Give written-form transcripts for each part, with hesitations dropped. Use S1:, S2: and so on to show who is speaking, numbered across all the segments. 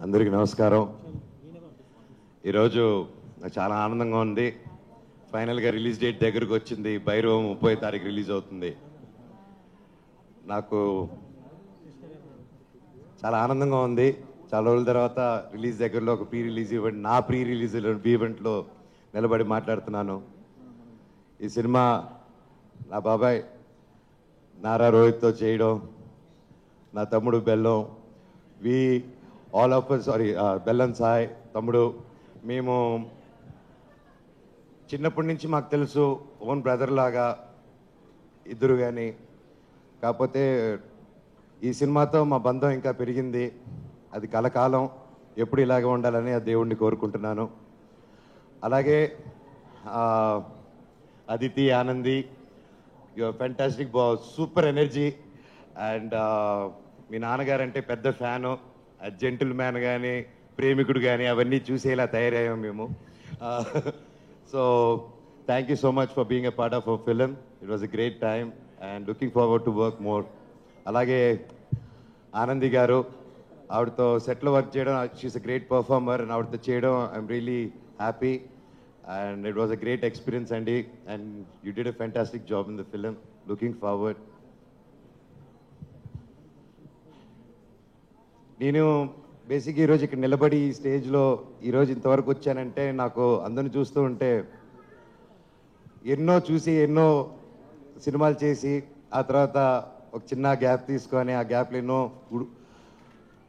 S1: అందరికీ నమస్కారం. ఈరోజు నాకు చాలా ఆనందంగా ఉంది. ఫైనల్గా రిలీజ్ డేట్ దగ్గరకు వచ్చింది. భైరవం 30వ తారీఖు రిలీజ్ అవుతుంది. నాకు చాలా ఆనందంగా ఉంది. చాలా రోజుల తర్వాత రిలీజ్ దగ్గరలో ఒక ప్రీ రిలీజ్ ఈవెంట్, నా ప్రీ రిలీజ్ ఈవెంట్లో నిలబడి మాట్లాడుతున్నాను. ఈ సినిమా నా బాబాయ్ నారా రోహిత్తో చేయడం, నా తమ్ముడు బెల్లం, ఆల్ ఆఫ్ బెల్లం సాయ్ తమ్ముడు, మేము చిన్నప్పటి నుంచి మాకు తెలుసు, ఓన్ బ్రదర్ లాగా ఇద్దరు. కానీ కాకపోతే ఈ సినిమాతో మా బంధం ఇంకా పెరిగింది. అది కలకాలం ఎప్పుడు ఇలాగే ఉండాలని ఆ దేవుణ్ణి కోరుకుంటున్నాను. అలాగే Aditi, Anandi, your fantastic, super energy. And మీ నాన్నగారు అంటే పెద్ద ఫ్యాను. జెంటిల్ మ్యాన్ కానీ, ప్రేమికుడు కానీ అవన్నీ చూసేలా తయారయ్యాం మేము. So thank you so much for being a part of our film. It was a great time and looking forward to work more. అలాగే ఆనంది గారు, ఆవిడతో సెట్లో వర్క్ చేయడం, she's a great performer. And ఆవిడతో చేయడం I'm really happy and it was a great experience అండి. And you did a fantastic job in the film. Looking forward. నేను బేసిక్గా ఈరోజు ఇక్కడ నిలబడి ఈ స్టేజ్లో ఈరోజు ఇంతవరకు వచ్చానంటే, నాకు అందరిని చూస్తూ ఉంటే, ఎన్నో సినిమాలు చేసి ఆ తర్వాత ఒక చిన్న గ్యాప్ తీసుకొని, ఆ గ్యాప్లో ఎన్నో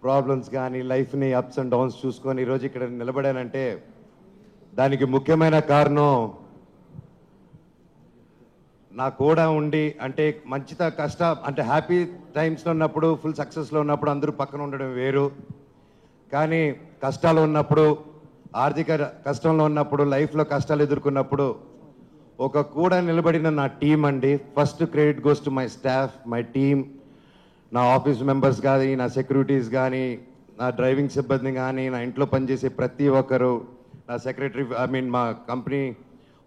S1: ప్రాబ్లమ్స్ కానీ, లైఫ్ని అప్స్ అండ్ డౌన్స్ చూసుకొని ఈరోజు ఇక్కడ నిలబడానంటే దానికి ముఖ్యమైన కారణం నా కూడా ఉండి, అంటే అంటే హ్యాపీ టైమ్స్లో ఉన్నప్పుడు, ఫుల్ సక్సెస్లో ఉన్నప్పుడు అందరూ పక్కన ఉండడం వేరు. కానీ కష్టాలు ఉన్నప్పుడు, ఆర్థిక కష్టంలో ఉన్నప్పుడు, లైఫ్లో కష్టాలు ఎదుర్కొన్నప్పుడు ఒక కూడా నిలబడిన నా టీం అండి. First credit goes to my staff, my team, నా ఆఫీస్ మెంబర్స్ కానీ, నా సెక్యూరిటీస్ కానీ, నా డ్రైవింగ్ సిబ్బంది కానీ, నా ఇంట్లో పనిచేసే ప్రతి ఒక్కరు, నా సెక్రటరీ, మా company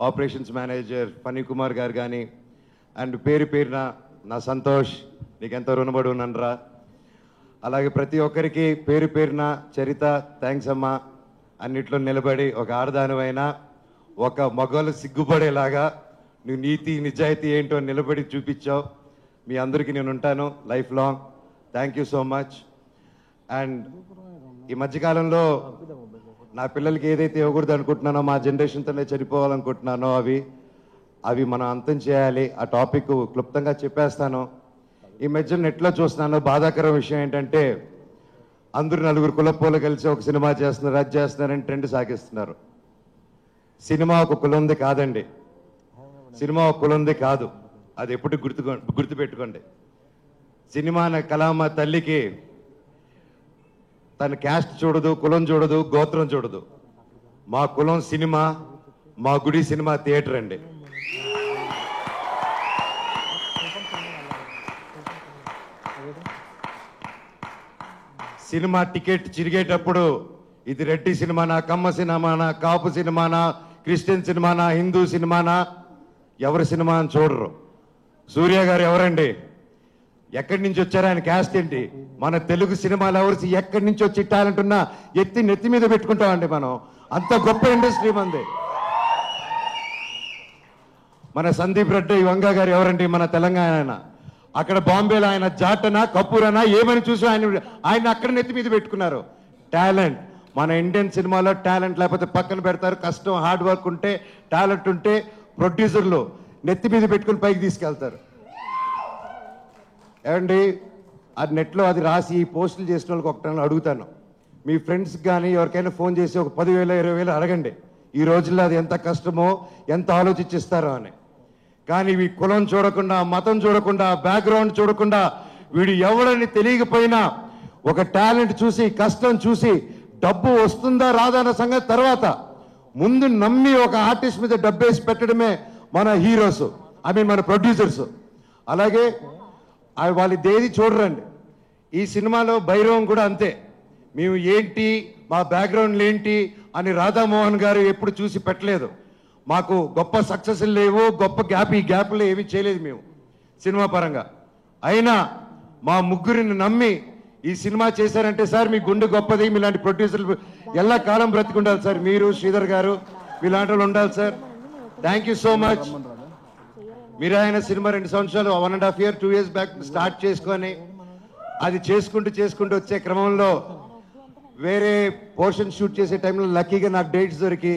S1: operations manager Phani Kumar గారు కానీ, అండ్ పేరున నా సంతోష్, నీకెంతో రుణపడి ఉన్నానురా. అలాగే ప్రతి ఒక్కరికి పేరున చరిత, థ్యాంక్స్ అమ్మా. అన్నిట్లో నిలబడి ఒక ఆడదానివైనా ఒక మగవాళ్ళు సిగ్గుపడేలాగా నువ్వు నీతి నిజాయితీ ఏంటో నిలబడి చూపించావు. మీ అందరికీ నేను ఉంటాను life long. Thank you so much. And ఈ మధ్యకాలంలో నా పిల్లలకి ఏదైతే ఇవ్వకూడదు అనుకుంటున్నానో, మా జనరేషన్తోనే చనిపోవాలనుకుంటున్నానో అవి మనం అంతం చేయాలి. ఆ టాపిక్ క్లుప్తంగా చెప్పేస్తాను. ఈ మధ్య నెట్లో చూస్తున్నాను, బాధాకరం విషయం ఏంటంటే, అందరూ నలుగురు కులపోలు కలిసి ఒక సినిమా చేస్తున్నారు, అది చేస్తున్నారని ట్రెండ్ సాగిస్తున్నారు. సినిమా ఒక కులంది కాదండి. సినిమా ఒక కులంది కాదు. అది ఎప్పుడు గుర్తుపెట్టుకోండి. సినిమా అనే కళామ తల్లికి తన క్యాస్ట్ చూడదు, కులం చూడదు, గోత్రం చూడదు. మా కులం సినిమా, మా గుడి సినిమా థియేటర్ అండి. సినిమా టికెట్ చిరిగేటప్పుడు ఇది రెడ్డి సినిమానా, కమ్మ సినిమానా, కాపు సినిమానా, క్రిస్టియన్ సినిమానా, హిందూ సినిమానా, ఎవరి సినిమా అని చూడరు. సూర్య గారు ఎవరండి? ఎక్కడి నుంచి వచ్చారు? ఆయన క్యాస్ట్ ఏంటి? మన తెలుగు సినిమాలు ఎవరు ఎక్కడి నుంచి వచ్చి టాలెంట్ ఉన్నా నెత్తి మీద పెట్టుకుంటామండి మనం. అంత గొప్ప ఇండస్ట్రీ మంది. మన సందీప్ రెడ్డి వంగ గారు ఎవరండి? మన తెలంగాణ. అక్కడ బాంబేలో ఆయన జాటనా, కపూరనా ఏమని చూసి ఆయన అక్కడ నెత్తి మీద పెట్టుకున్నారు. టాలెంట్ మన ఇండియన్ సినిమాలో టాలెంట్ లేకపోతే పక్కన పెడతారు. కష్టం, హార్డ్ వర్క్ ఉంటే, టాలెంట్ ఉంటే ప్రొడ్యూసర్లు నెత్తి మీద పెట్టుకుని పైకి తీసుకెళ్తారు. ఏమండి, అది నెట్లో అది రాసి పోస్టులు చేసిన వాళ్ళకి ఒకటి అడుగుతాను, మీ ఫ్రెండ్స్కి కానీ ఎవరికైనా ఫోన్ చేసి ఒక 10,000 20,000 అడగండి. ఈ రోజుల్లో అది ఎంత కష్టమో, ఎంత ఆలోచించిస్తారో అని. కానీ ఈ కులం చూడకుండా, మతం చూడకుండా, బ్యాక్గ్రౌండ్ చూడకుండా, వీడు ఎవడని తెలియకపోయినా ఒక టాలెంట్ చూసి, కష్టం చూసి, డబ్బు వస్తుందా రాదా అన్న సంగతి తర్వాత ముందు నమ్మి ఒక ఆర్టిస్ట్ మీద డబ్బేసి పెట్టడమే మన హీరోస్, మన ప్రొడ్యూసర్స్. అలాగే వాళ్ళు దేది చూడరండి. ఈ సినిమాలో భైరవం కూడా అంతే. మేము ఏంటి, మా బ్యాక్గ్రౌండ్లు ఏంటి అని రాధామోహన్ గారు ఎప్పుడు చూసి పెట్టలేదు. మాకు గొప్ప సక్సెస్ లేవు, గొప్ప గ్యాప్లు ఏమీ చేయలేదు మేము సినిమా పరంగా. అయినా మా ముగ్గురిని నమ్మి ఈ సినిమా చేశారంటే సార్ మీ గుండె గొప్పది, మీలాంటి ప్రొడ్యూసర్లు ఎలా కాలం బ్రతికుండాలి సార్. మీరు శ్రీధర్ గారు మీలాంటి వాళ్ళు ఉండాలి sir. Thank you so much. మీరు ఆయన సినిమా 2 సంవత్సరాలు 1.5 year 2 years బ్యాక్ స్టార్ట్ చేసుకొని అది చేసుకుంటూ వచ్చే క్రమంలో వేరే పోర్షన్ షూట్ చేసే టైంలో లక్కీగా నాకు డేట్స్ దొరికి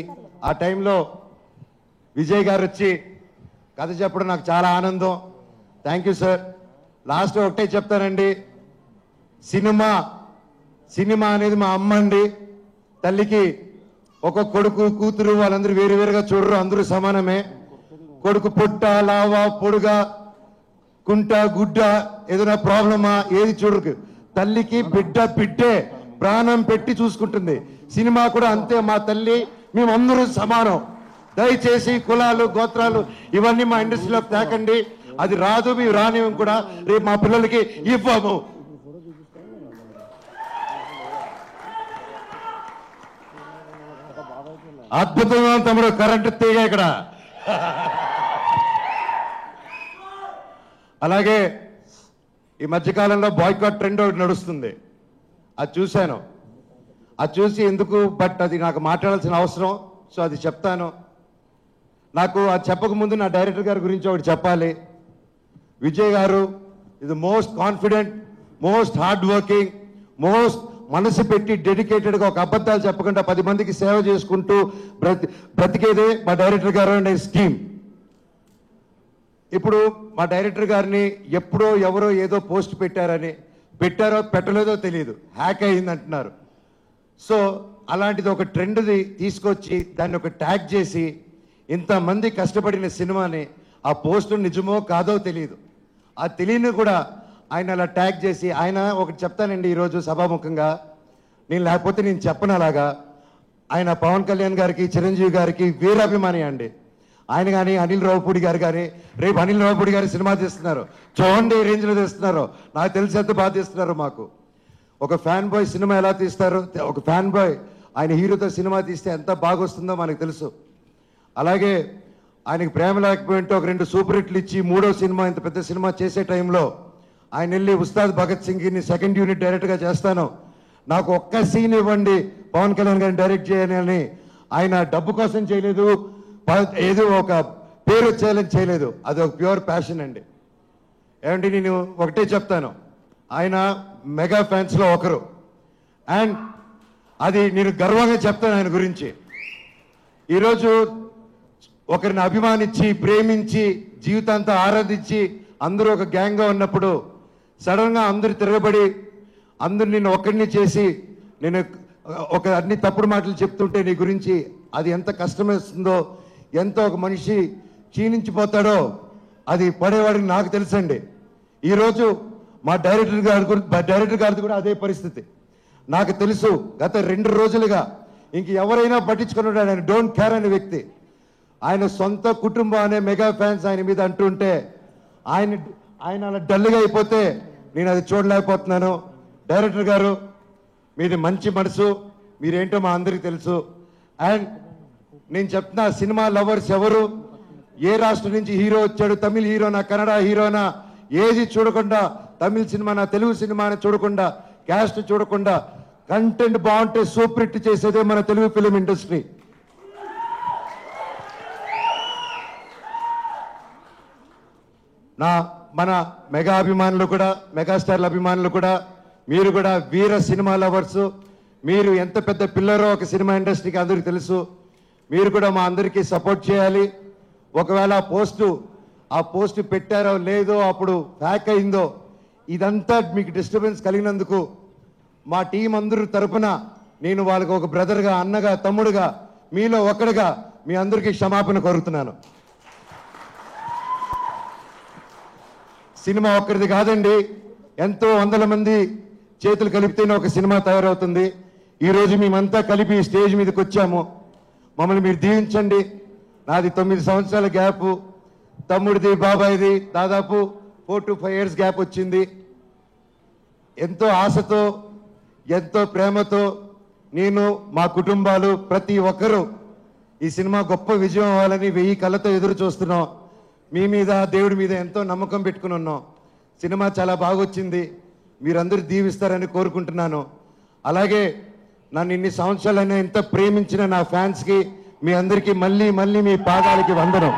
S1: ఆ టైంలో విజయ్ గారు వచ్చి కథ చెప్పడం నాకు చాలా ఆనందం. Thank you sir. లాస్ట్ ఒకటే చెప్తానండి, సినిమా అనేది మా అమ్మ అండి. తల్లికి ఒక కొడుకు కూతురు వాళ్ళందరూ వేరువేరుగా చూడరు, అందరూ సమానమే. కొడుకు పొట్ట లావా పొడుగా కుంట గుడ్డ ఏదైనా ప్రాబ్లమా ఏది చూడరు. తల్లికి బిడ్డే ప్రాణం పెట్టి చూసుకుంటుంది. సినిమా కూడా అంతే. మా తల్లి మేమందరూ సమానం. దయచేసి కులాలు గోత్రాలు ఇవన్నీ మా ఇండస్ట్రీలో తేకండి. అది రాదు, మేము రానివ్వం కూడా, రేపు మా పిల్లలకి ఇవ్వము. అద్భుతంగా తమ్ముడు కరెంటు తీగ ఇక్కడ. అలాగే ఈ మధ్యకాలంలో బాయ్కాట్ ట్రెండ్ ఒకటి నడుస్తుంది, అది చూశాను. అది చూసి ఎందుకు, బట్ అది నాకు మాట్లాడాల్సిన అవసరం, సో అది చెప్తాను. నాకు అది చెప్పక ముందు నా డైరెక్టర్ గారి గురించి ఒకటి చెప్పాలి. విజయ్ గారు ఇది most confident, most hard working, most మనసు పెట్టి డెడికేటెడ్గా ఒక అబద్ధాలు చెప్పకుండా 10 మందికి సేవ చేసుకుంటూ బ్రతికేదే మా డైరెక్టర్ గారు అనే స్కీమ్. ఇప్పుడు మా డైరెక్టర్ గారిని ఎప్పుడో ఎవరో ఏదో పోస్ట్ పెట్టారో పెట్టలేదో తెలియదు, హ్యాక్ అయింది అంటున్నారు. సో అలాంటిది ఒక ట్రెండ్ది తీసుకొచ్చి దాన్ని ఒక ట్యాగ్ చేసి ఇంతమంది కష్టపడిన సినిమాని ఆ పోస్ట్ నిజమో కాదో తెలియదు, ఆ తెలియని కూడా ఆయన అలా ట్యాగ్ చేసి, ఆయన ఒకటి చెప్తానండి ఈరోజు సభాముఖంగా, నేను లేకపోతే నేను చెప్పను అలాగా. ఆయన పవన్ కళ్యాణ్ గారికి చిరంజీవి గారికి వీరాభిమాని అండి. ఆయన కానీ అనిల్ రావుపూడి గారు కానీ, రేపు అనిల్ రావుపూడి గారి సినిమా తీస్తున్నారు, చూడండి ఏ రేంజ్లో తీస్తున్నారు, నాకు తెలిసి ఎంత బాగా తీస్తున్నారు. మాకు ఒక ఫ్యాన్ బాయ్ సినిమా ఎలా తీస్తారు, ఒక ఫ్యాన్ బాయ్ ఆయన హీరోతో సినిమా తీస్తే ఎంత బాగా వస్తుందో మనకు తెలుసు. అలాగే ఆయనకి ప్రేమ లేకపోయింటే ఒక 2 సూపర్ హిట్లు ఇచ్చి 3వ సినిమా ఇంత పెద్ద సినిమా చేసే టైంలో ఆయన వెళ్ళి ఉస్తాద్ భగత్ సింగ్ని 2nd యూనిట్ డైరెక్ట్గా చేస్తాను, నాకు ఒక్క సీన్ ఇవ్వండి పవన్ కళ్యాణ్ గారిని డైరెక్ట్ చేయాలని. ఆయన డబ్బు కోసం చేయలేదు, ఏదో ఒక పేరు వచ్చేయాలని చేయలేదు, అది ఒక ప్యూర్ ప్యాషన్ అండి. ఏమంటే నేను ఒకటే చెప్తాను, ఆయన మెగా ఫ్యాన్స్లో ఒకరు, అండ్ అది నేను గర్వంగా చెప్తాను ఆయన గురించి. ఈరోజు ఒకరిని అభిమానించి ప్రేమించి జీవితాంతా ఆరాధించి అందరూ ఒక గ్యాంగ్గా ఉన్నప్పుడు సడన్గా అందరూ తిరగబడి అందరు నిన్ను ఒక్కడిని చేసి నేను ఒక అన్ని తప్పుడు మాటలు చెప్తుంటే నీ గురించి అది ఎంత కష్టమేస్తుందో, ఎంత ఒక మనిషి క్షీణించిపోతాడో అది పడేవాడికి నాకు తెలుసండి. ఈరోజు మా డైరెక్టర్ గారిది కూడా అదే పరిస్థితి నాకు తెలుసు. గత 2 రోజులుగా ఇంక ఎవరైనా పట్టించుకున్నాడు, ఆయన డోంట్ కేర్ అనే వ్యక్తి. ఆయన సొంత కుటుంబం అనే మెగా ఫ్యాన్స్ ఆయన మీద అంటుంటే ఆయన అలా డల్గా అయిపోతే నేను అది చూడలేకపోతున్నాను. డైరెక్టర్ గారు మీది మంచి మనసు, మీరేంటో మా అందరికీ తెలుసు. అండ్ నేను చెప్తున్నా, సినిమా లవర్స్ ఎవరు, ఏ రాష్ట్రం నుంచి హీరో వచ్చాడు, తమిళ హీరోనా కన్నడ హీరోనా ఏది చూడకుండా, తమిళ సినిమానా తెలుగు సినిమాని చూడకుండా, క్యాస్ట్ చూడకుండా కంటెంట్ బాగుంటే సూపర్ హిట్ చేసేదే మన తెలుగు ఫిలిం ఇండస్ట్రీ. మన మెగా అభిమానులు కూడా, మెగాస్టార్ల అభిమానులు కూడా, మీరు కూడా వీర సినిమా లవర్స్, మీరు ఎంత పెద్ద పిల్లరో ఒక సినిమా ఇండస్ట్రీకి అందరికీ తెలుసు. మీరు కూడా మా అందరికీ సపోర్ట్ చేయాలి. ఒకవేళ ఆ పోస్టు పెట్టారో లేదో, అప్పుడు హ్యాక్ అయిందో, ఇదంతా మీకు డిస్టర్బెన్స్ కలిగినందుకు మా టీం అందరి తరపున నేను వాళ్ళకి ఒక బ్రదర్గా, అన్నగా, తమ్ముడుగా, మీలో ఒకడుగా మీ అందరికీ క్షమాపణ కోరుతున్నాను. సినిమా ఒక్కరిది కాదండి, ఎంతో వందల మంది చేతులు కలిపితేనే ఒక సినిమా తయారవుతుంది. ఈరోజు మేమంతా కలిపి స్టేజ్ మీదకి వచ్చాము, మమ్మల్ని మీరు దీవించండి. నాది 9 సంవత్సరాల గ్యాప్, తమ్ముడిది బాబాయిది దాదాపు 4 to 5 years గ్యాప్ వచ్చింది. ఎంతో ఆశతో ఎంతో ప్రేమతో నేను, మా కుటుంబాలు ప్రతి ఒక్కరూ ఈ సినిమా గొప్ప విజయం అవ్వాలని 1000 కళ్ళతో ఎదురు చూస్తున్నాం. మీ మీద దేవుడి మీద ఎంతో నమ్మకం పెట్టుకుని ఉన్నాం. సినిమా చాలా బాగా వచ్చింది. మీరందరూ దీవిస్తారని కోరుకుంటున్నాను. అలాగే నన్ను ఇన్ని సంవత్సరాలైనా ఎంత ప్రేమించిన నా ఫ్యాన్స్కి మీ అందరికీ మళ్ళీ మళ్ళీ మీ పాదాలకి వందనం.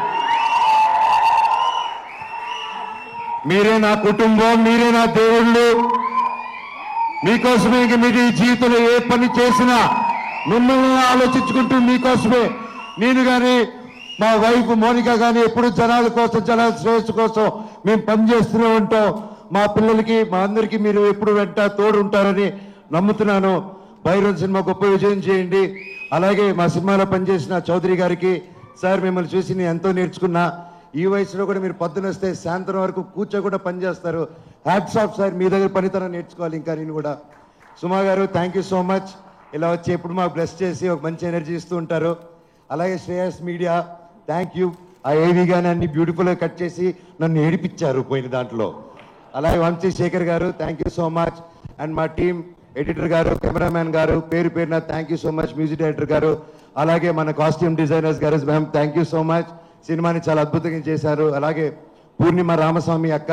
S1: మీరే నా కుటుంబం, మీరే నా దేవుళ్ళు. మీకోసమే ఇంక మీరు ఈ జీవితంలో ఏ పని చేసినా మిమ్మల్ని ఆలోచించుకుంటూ మీకోసమే నేను కానీ మా వైఫ్ మోనిక కానీ ఎప్పుడు జనాల కోసం, జనాల శ్రేయస్సు కోసం మేము పనిచేస్తూనే ఉంటాం. మా పిల్లలకి, మా అందరికీ మీరు ఎప్పుడు వెంట తోడు ఉంటారని నమ్ముతున్నాను. భైరవ్ సినిమా గొప్ప విజయం చేయండి. అలాగే మా సినిమాలో పనిచేసిన చౌదరి గారికి, సార్ మిమ్మల్ని చూసి నేను ఎంతో నేర్చుకున్నా. ఈ వయసులో కూడా మీరు పొద్దున వస్తే సాయంత్రం వరకు కూర్చో కూడా పనిచేస్తారు. హ్యాట్స్ ఆఫ్ సార్, మీ దగ్గర పనితనం నేర్చుకోవాలి ఇంకా నేను కూడా. సుమా గారు థ్యాంక్ యూ సో మచ్. ఇలా వచ్చి ఎప్పుడు మాకు బ్లెస్ చేసి ఒక మంచి ఎనర్జీ ఇస్తూ ఉంటారు. అలాగే శ్రేయస్ మీడియా థ్యాంక్ యూ. ఆ ఏవి కానీ అన్ని బ్యూటిఫుల్గా కట్ చేసి నన్ను ఏడిపించారు పోయిన దాంట్లో. అలాగే వంశీ శేఖర్ గారు thank you so much. And మా టీం ఎడిటర్ గారు, కెమెరామ్యాన్ గారు, పేరు పేరున thank you so much. Music director గారు, అలాగే మన కాస్ట్యూమ్ డిజైనర్స్ గారు, ma'am thank you so much. సినిమాని చాలా అద్భుతంగా చేశారు. అలాగే పూర్ణిమ రామస్వామి అక్క,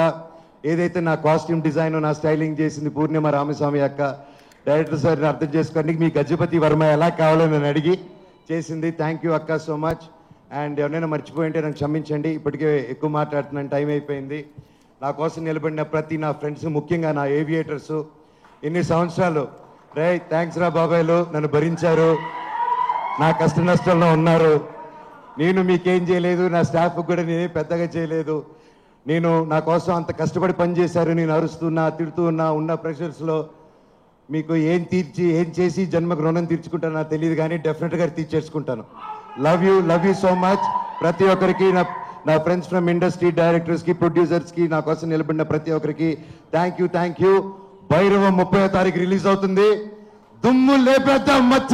S1: ఏదైతే నా కాస్ట్యూమ్ డిజైన్, నా స్టైలింగ్ చేసింది పూర్ణిమ రామస్వామి అక్క. డైరెక్టర్ సార్ని అర్థం చేసుకోండి, మీ గజపతి వర్మ ఎలా కావాలో నేను అడిగి చేసింది. థ్యాంక్ యూ అక్క సో మచ్. అండ్ ఎవరైనా మర్చిపోయింటే నాకు క్షమించండి, ఇప్పటికే ఎక్కువ మాట్లాడుతున్నాను, టైం అయిపోయింది. నా కోసం నిలబడిన ప్రతి నా ఫ్రెండ్స్, ముఖ్యంగా నా ఏవియేటర్స్, ఇన్ని సంవత్సరాలు రే థ్యాంక్స్ రా బాబాయ్లు, నన్ను భరించారు, నా కష్ట నష్టాల్లో ఉన్నారు. నేను మీకేం చేయలేదు, నా స్టాఫ్ కూడా నేనే పెద్దగా చేయలేదు. నేను నా కోసం అంత కష్టపడి పనిచేశారు. నేను అరుస్తున్నా, తిడుతూ ఉన్నా, ఉన్న ప్రెషర్స్లో మీకు ఏం చేసి జన్మకు రుణం తీర్చుకుంటానో నాకు తెలియదు, కానీ డెఫినెట్గా తీర్చేసుకుంటాను. Love you so much. ప్రతి ఒక్కరికి, నా ఫ్రెండ్స్ ఫ్రమ్ ఇండస్ట్రీ, డైరెక్టర్స్కి, ప్రొడ్యూసర్స్కి, నా కోసం నిలబడిన ప్రతి ఒక్కరికి థ్యాంక్ యూ. భైరవ 30వ తారీఖు రిలీజ్ అవుతుంది. దుమ్ము లేపేద్దాం మచ్చ.